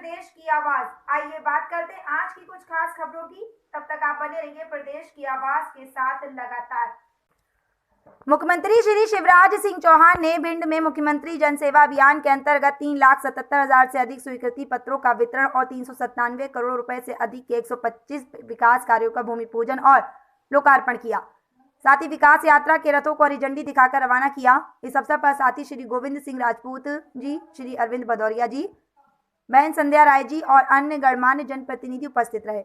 प्रदेश की आवाज। आइए बात करते हैं आज की कुछ खास खबरों की। तब तक आप बने रहिए प्रदेश की आवाज के साथ लगातार। मुख्यमंत्री श्री शिवराज सिंह चौहान ने भिंड में मुख्यमंत्री जन सेवा अभियान के अंतर्गत 3,77,000 से अधिक स्वीकृति पत्रों का वितरण और 397 करोड़ रुपए से अधिक के 125 विकास कार्यों का भूमि पूजन और लोकार्पण किया। साथ ही विकास यात्रा के रथों को हरी झंडी दिखाकर रवाना किया। इस अवसर पर साथी श्री गोविंद सिंह राजपूत जी, श्री अरविंद भदौरिया जी, बहन संध्या राय जी और अन्य गणमान्य जनप्रतिनिधि उपस्थित रहे।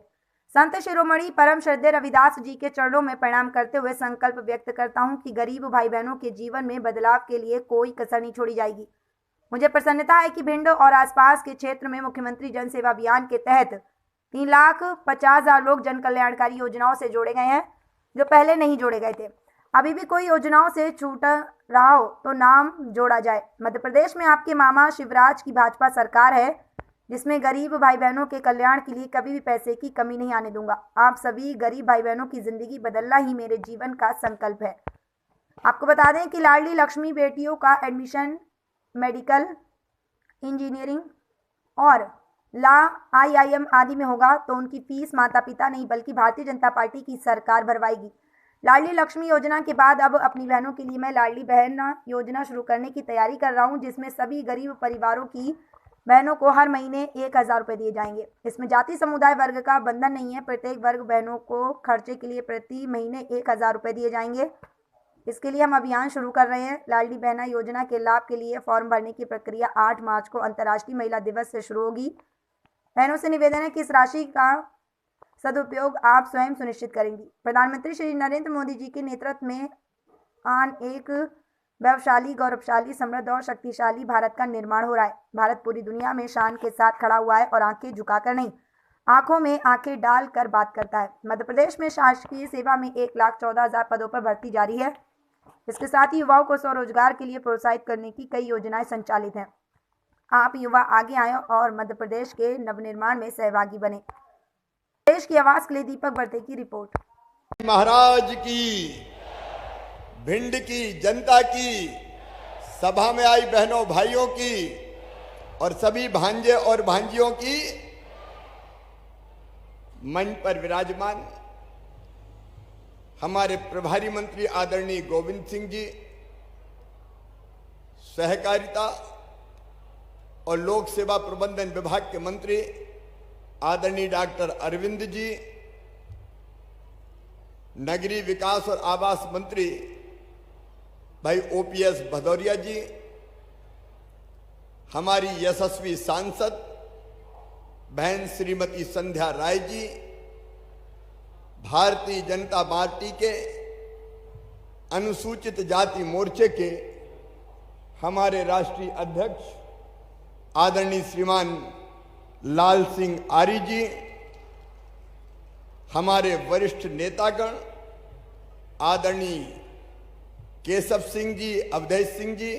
संत शिरोमणि परम श्रद्धेय रविदास जी के चरणों में प्रणाम करते हुए संकल्प व्यक्त करता हूं कि गरीब भाई बहनों के जीवन में बदलाव के लिए कोई कसर नहीं छोड़ी जाएगी। मुझे प्रसन्नता है कि भिंड और आसपास के क्षेत्र में मुख्यमंत्री जन सेवा अभियान के तहत 3,50,000 लोग जन कल्याणकारी योजनाओं से जोड़े गए हैं, जो पहले नहीं जोड़े गए थे। अभी भी कोई योजनाओं से छूट रहा हो तो नाम जोड़ा जाए। मध्य प्रदेश में आपके मामा शिवराज की भाजपा सरकार है, जिसमें गरीब भाई बहनों के कल्याण के लिए कभी भी पैसे की कमी नहीं आने दूंगा। आप सभी गरीब भाई बहनों की जिंदगी बदलना ही मेरे जीवन का संकल्प है। आपको बता दें कि लाडली लक्ष्मी बेटियों का एडमिशन मेडिकल, इंजीनियरिंग और IIM आदि में होगा तो उनकी फीस माता पिता नहीं बल्कि भारतीय जनता पार्टी की सरकार भरवाएगी। लाडली लक्ष्मी योजना के बाद अब अपनी बहनों के लिए मैं लाडली बहन योजना शुरू करने की तैयारी कर रहा हूं, जिसमें सभी गरीब परिवारों की बहनों को हर महीने 1,000 रुपये दिए जाएंगे। इसमें जाति समुदाय वर्ग का बंधन नहीं है। प्रत्येक वर्ग बहनों को खर्चे के लिए प्रति महीने 1,000 रुपये दिए जाएंगे। इसके लिए हम अभियान शुरू कर रहे हैं। लाडली बहना योजना के लाभ के लिए फॉर्म भरने की प्रक्रिया 8 मार्च को अंतर्राष्ट्रीय महिला दिवस से शुरू होगी। बहनों से निवेदन है कि इस राशि का सदुपयोग आप स्वयं सुनिश्चित करेंगी। प्रधानमंत्री श्री नरेंद्र मोदी जी के नेतृत्व में आन एक वैभवशाली, गौरवशाली, समृद्ध और शक्तिशाली भारत का निर्माण हो रहा है। भारत पूरी दुनिया में शान के साथ खड़ा हुआ है और आंखें झुकाकर नहीं, आंखों में आंखें डालकर बात करता है। मध्य प्रदेश में शासकीय सेवा में 1,14,000 पदों पर भर्ती जारी है। इसके साथ ही युवाओं को स्वरोजगार के लिए प्रोत्साहित करने की कई योजनाएं संचालित हैं। आप युवा आगे आए और मध्य प्रदेश के नवनिर्माण में सहभागी बने। देश की आवाज के लिए दीपक बर्ते की रिपोर्ट। महाराज की, भिंड की जनता की, सभा में आई बहनों भाइयों की और सभी भांजे और भांजियों की, मंच पर विराजमान हमारे प्रभारी मंत्री आदरणीय गोविंद सिंह जी, सहकारिता और लोक सेवा प्रबंधन विभाग के मंत्री आदरणीय डॉक्टर अरविंद जी, नगरीय विकास और आवास मंत्री भाई OPS भदौरिया जी, हमारी यशस्वी सांसद बहन श्रीमती संध्या राय जी, भारतीय जनता पार्टी के अनुसूचित जाति मोर्चे के हमारे राष्ट्रीय अध्यक्ष आदरणीय श्रीमान लाल सिंह आर्य जी, हमारे वरिष्ठ नेतागण आदरणीय केशव सिंह जी, अवधेश सिंह जी,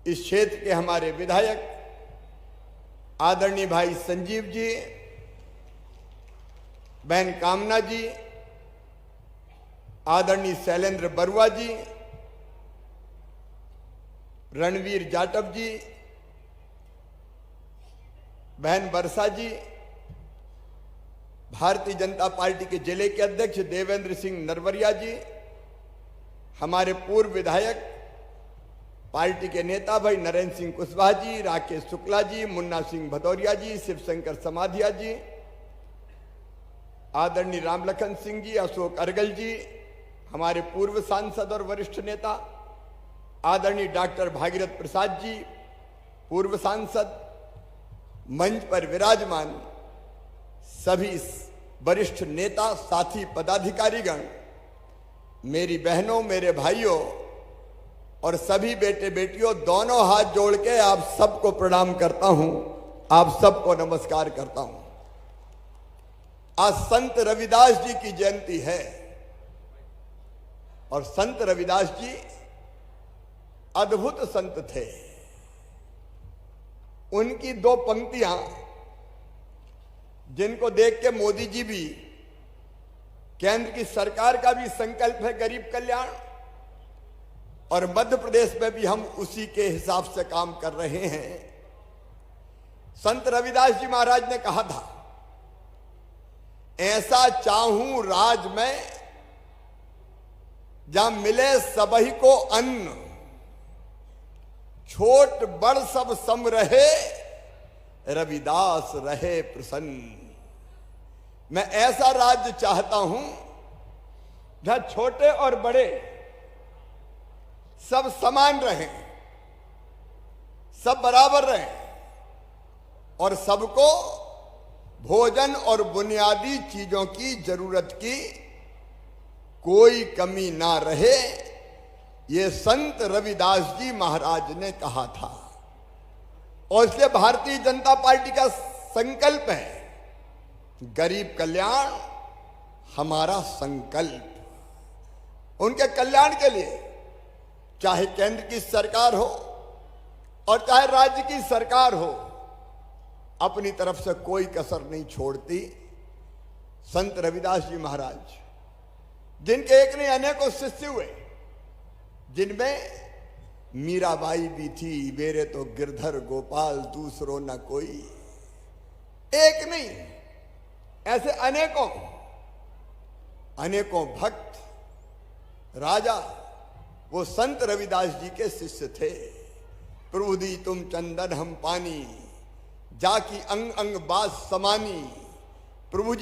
इस क्षेत्र के हमारे विधायक आदरणीय भाई संजीव जी, बहन कामना जी, आदरणीय शैलेंद्र बरुआ जी, रणवीर जाटव जी, बहन वर्षा जी, भारतीय जनता पार्टी के जिले के अध्यक्ष देवेंद्र सिंह नरवरिया जी, हमारे पूर्व विधायक पार्टी के नेता भाई नरेंद्र सिंह कुशवाहा जी, राकेश शुक्ला जी, मुन्ना सिंह भदौरिया जी, शिवशंकर समाधिया जी, आदरणीय रामलखन सिंह जी, अशोक अर्गल जी, हमारे पूर्व सांसद और वरिष्ठ नेता आदरणीय डॉक्टर भागीरथ प्रसाद जी, पूर्व सांसद, मंच पर विराजमान सभी वरिष्ठ नेता, साथी, पदाधिकारीगण, मेरी बहनों, मेरे भाइयों और सभी बेटे बेटियों, दोनों हाथ जोड़ के आप सबको प्रणाम करता हूं, आप सबको नमस्कार करता हूं। आज संत रविदास जी की जयंती है और संत रविदास जी अद्भुत संत थे। उनकी 2 पंक्तियां जिनको देख के मोदी जी भी, केंद्र की सरकार का भी संकल्प है गरीब कल्याण, और मध्य प्रदेश में भी हम उसी के हिसाब से काम कर रहे हैं संत रविदास जी महाराज ने कहा था, ऐसा चाहूं राज में जहां मिले सबही को अन्न, छोट बड़ सब सम रहे, रविदास रहे प्रसन्न। मैं ऐसा राज्य चाहता हूं जहां छोटे और बड़े सब समान रहें, सब बराबर रहें और सबको भोजन और बुनियादी चीजों की जरूरत की कोई कमी ना रहे। ये संत रविदास जी महाराज ने कहा था और इसलिए भारतीय जनता पार्टी का संकल्प है, गरीब कल्याण हमारा संकल्प। उनके कल्याण के लिए चाहे केंद्र की सरकार हो और चाहे राज्य की सरकार हो, अपनी तरफ से कोई कसर नहीं छोड़ती। संत रविदास जी महाराज, जिनके एक नहीं अनेकों शिष्य हुए, जिनमें मीराबाई भी थी, मेरे तो गिरधर गोपाल दूसरो न कोई, एक नहीं ऐसे अनेकों अनेकों भक्त राजा वो संत रविदास जी के शिष्य थे। प्रभु दी तुम चंदन हम पानी, जाकी अंग अंग बास समानी। प्रभु